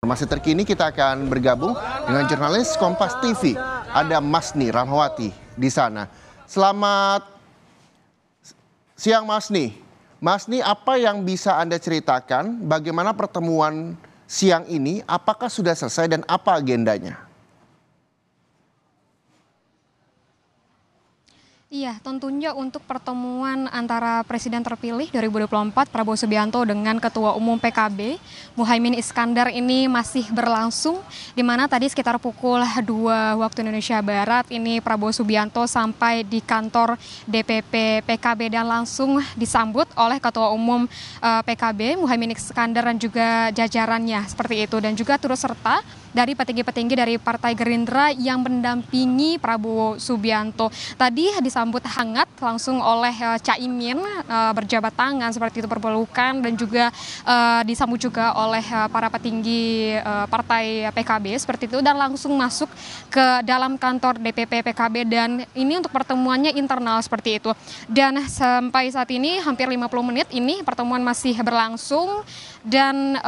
Informasi terkini kita akan bergabung dengan jurnalis Kompas TV. Ada Masni Rahmawati di sana. Selamat siang Masni. Masni, apa yang bisa Anda ceritakan bagaimana pertemuan siang ini? Apakah sudah selesai dan apa agendanya? Iya, tentunya untuk pertemuan antara Presiden terpilih 2024 Prabowo Subianto dengan Ketua Umum PKB Muhaimin Iskandar ini masih berlangsung, di mana tadi sekitar pukul 2 waktu Indonesia Barat ini Prabowo Subianto sampai di kantor DPP PKB dan langsung disambut oleh Ketua Umum PKB Muhaimin Iskandar dan juga jajarannya seperti itu, dan juga turut serta dari petinggi-petinggi dari Partai Gerindra yang mendampingi Prabowo Subianto. Tadi disambut hangat langsung oleh Caimin, berjabat tangan seperti itu, berpelukan, dan juga disambut juga oleh para petinggi Partai PKB seperti itu, dan langsung masuk ke dalam kantor DPP PKB, dan ini untuk pertemuannya internal seperti itu. Dan sampai saat ini hampir 50 menit ini pertemuan masih berlangsung, dan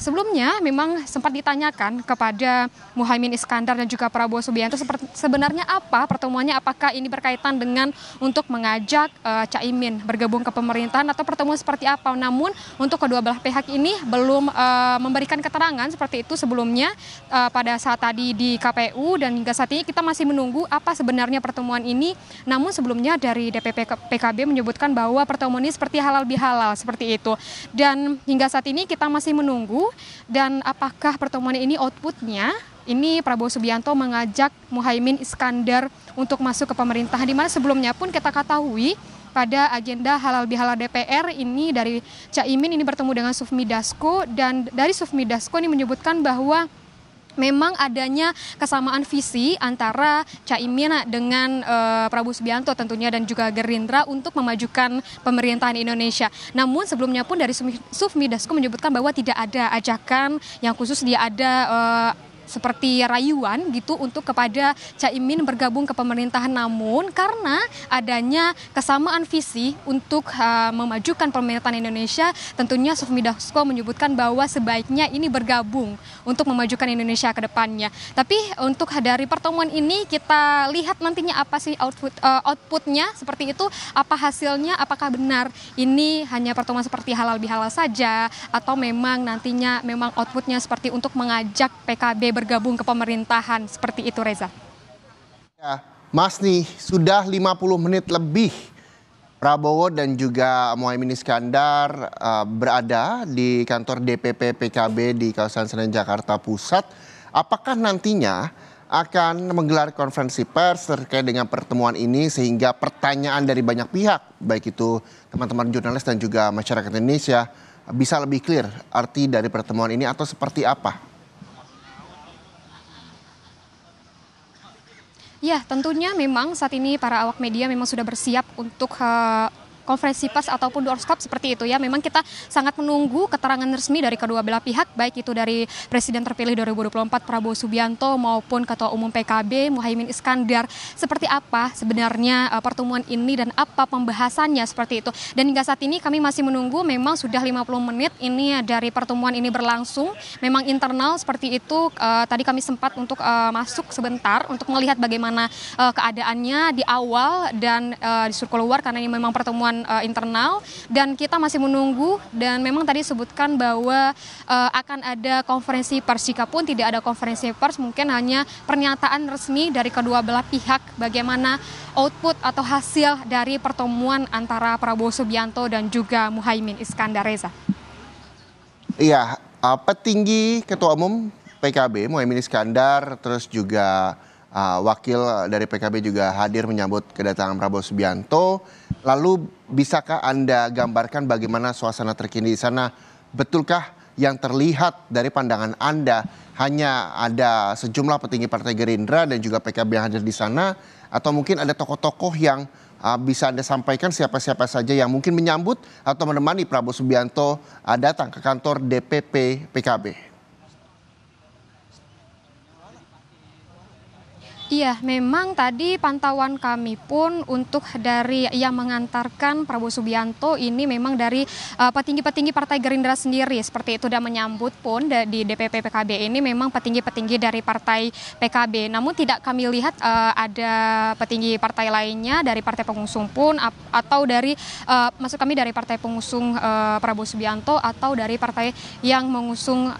sebelumnya memang sempat ditanyakan kepada Muhaimin Iskandar dan juga Prabowo Subianto sebenarnya apa pertemuannya, apakah ini berkaitan dengan untuk mengajak Caimin bergabung ke pemerintahan atau pertemuan seperti apa. Namun untuk kedua belah pihak ini belum memberikan keterangan seperti itu sebelumnya pada saat tadi di KPU, dan hingga saat ini kita masih menunggu apa sebenarnya pertemuan ini. Namun sebelumnya dari DPP PKB menyebutkan bahwa pertemuan ini seperti halal bihalal seperti itu, dan hingga saat ini kita masih menunggu dan apakah pertemuan ini outputnya ini Prabowo Subianto mengajak Muhaimin Iskandar untuk masuk ke pemerintahan, di mana sebelumnya pun kita ketahui pada agenda halal bihalal DPR ini dari Caimin ini bertemu dengan Sufmi Dasko, dan dari Sufmi Dasko ini menyebutkan bahwa memang adanya kesamaan visi antara Caimin dengan Prabowo Subianto tentunya dan juga Gerindra untuk memajukan pemerintahan Indonesia. Namun sebelumnya pun dari Sufmi Dasko menyebutkan bahwa tidak ada ajakan yang khusus, dia ada seperti rayuan gitu untuk kepada Caimin bergabung ke pemerintahan. Namun karena adanya kesamaan visi untuk memajukan pemerintahan Indonesia, tentunya Sufmi Dasko menyebutkan bahwa sebaiknya ini bergabung untuk memajukan Indonesia ke depannya. Tapi untuk dari pertemuan ini kita lihat nantinya apa sih outputnya seperti itu, apa hasilnya, apakah benar ini hanya pertemuan seperti halal bihalal saja atau memang nantinya memang outputnya seperti untuk mengajak PKB bergabung ke pemerintahan seperti itu, Reza. Ya, Masni, sudah 50 menit lebih Prabowo dan juga Muhaimin Iskandar berada di kantor DPP PKB di kawasan Senen, Jakarta Pusat. Apakah nantinya akan menggelar konferensi pers terkait dengan pertemuan ini sehingga pertanyaan dari banyak pihak, baik itu teman-teman jurnalis dan juga masyarakat Indonesia, bisa lebih clear arti dari pertemuan ini atau seperti apa? Ya, tentunya memang saat ini para awak media memang sudah bersiap untuk konferensi pers ataupun doorstop seperti itu ya. Memang kita sangat menunggu keterangan resmi dari kedua belah pihak, baik itu dari Presiden terpilih 2024 Prabowo Subianto maupun Ketua Umum PKB Muhaimin Iskandar. Seperti apa sebenarnya pertemuan ini dan apa pembahasannya seperti itu. Dan hingga saat ini kami masih menunggu, memang sudah 50 menit ini dari pertemuan ini berlangsung. Memang internal seperti itu. Tadi kami sempat untuk masuk sebentar untuk melihat bagaimana keadaannya di awal dan disuruh keluar karena ini memang pertemuan internal, dan kita masih menunggu. Dan memang tadi disebutkan bahwa akan ada konferensi pers. Jikapun tidak ada konferensi pers, mungkin hanya pernyataan resmi dari kedua belah pihak bagaimana output atau hasil dari pertemuan antara Prabowo Subianto dan juga Muhaimin Iskandar, Reza. Iya, petinggi Ketua Umum PKB Muhaimin Iskandar terus juga wakil dari PKB juga hadir menyambut kedatangan Prabowo Subianto. Lalu bisakah Anda gambarkan bagaimana suasana terkini di sana? Betulkah yang terlihat dari pandangan Anda hanya ada sejumlah petinggi Partai Gerindra dan juga PKB yang hadir di sana? Atau mungkin ada tokoh-tokoh yang bisa Anda sampaikan siapa-siapa saja yang mungkin menyambut atau menemani Prabowo Subianto datang ke kantor DPP PKB? Iya, memang tadi pantauan kami pun untuk dari yang mengantarkan Prabowo Subianto ini memang dari petinggi-petinggi Partai Gerindra sendiri seperti itu, dan menyambut pun di DPP PKB ini memang petinggi-petinggi dari Partai PKB. Namun tidak kami lihat ada petinggi partai lainnya dari partai pengusung pun atau dari maksud kami dari partai pengusung Prabowo Subianto atau dari partai yang mengusung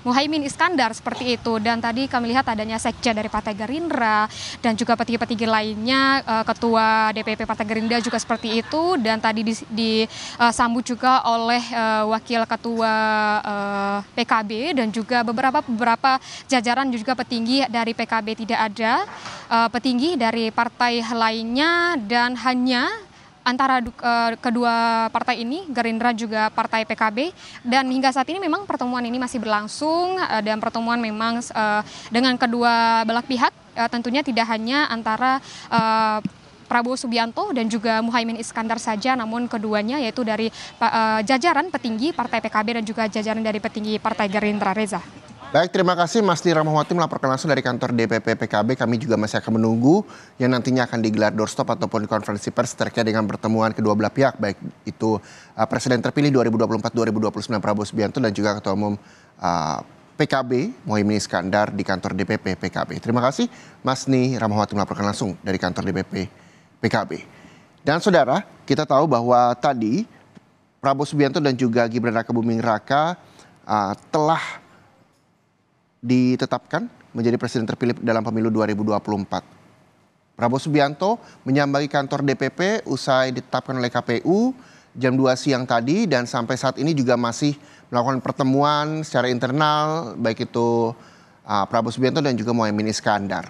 Muhaimin Iskandar seperti itu. Dan tadi kami lihat adanya sekja dari Partai Gerindra dan juga petinggi-petinggi lainnya, Ketua DPP Partai Gerindra juga seperti itu, dan tadi disambut juga oleh Wakil Ketua PKB dan juga beberapa jajaran juga petinggi dari PKB. Tidak ada petinggi dari partai lainnya, dan hanya antara kedua partai ini, Gerindra juga Partai PKB, dan hingga saat ini memang pertemuan ini masih berlangsung, dan pertemuan memang dengan kedua belah pihak, tentunya tidak hanya antara Prabowo Subianto dan juga Muhaimin Iskandar saja, namun keduanya yaitu dari jajaran petinggi Partai PKB dan juga jajaran dari petinggi Partai Gerindra. Reza. Baik, terima kasih Mas Nira Rahmawati melaporkan langsung dari kantor DPP PKB. Kami juga masih akan menunggu yang nantinya akan digelar doorstop ataupun konferensi pers terkait dengan pertemuan kedua belah pihak, baik itu Presiden terpilih 2024-2029 Prabowo Subianto dan juga Ketua Umum PKB Muhaimin Iskandar di kantor DPP PKB. Terima kasih Mas Nira Rahmawati melaporkan langsung dari kantor DPP PKB. Dan saudara, kita tahu bahwa tadi Prabowo Subianto dan juga Gibran Rakabuming Raka telah ditetapkan menjadi presiden terpilih dalam pemilu 2024. Prabowo Subianto menyambangi kantor DPP usai ditetapkan oleh KPU jam 2 siang tadi, dan sampai saat ini juga masih melakukan pertemuan secara internal baik itu Prabowo Subianto dan juga Muhaimin Iskandar.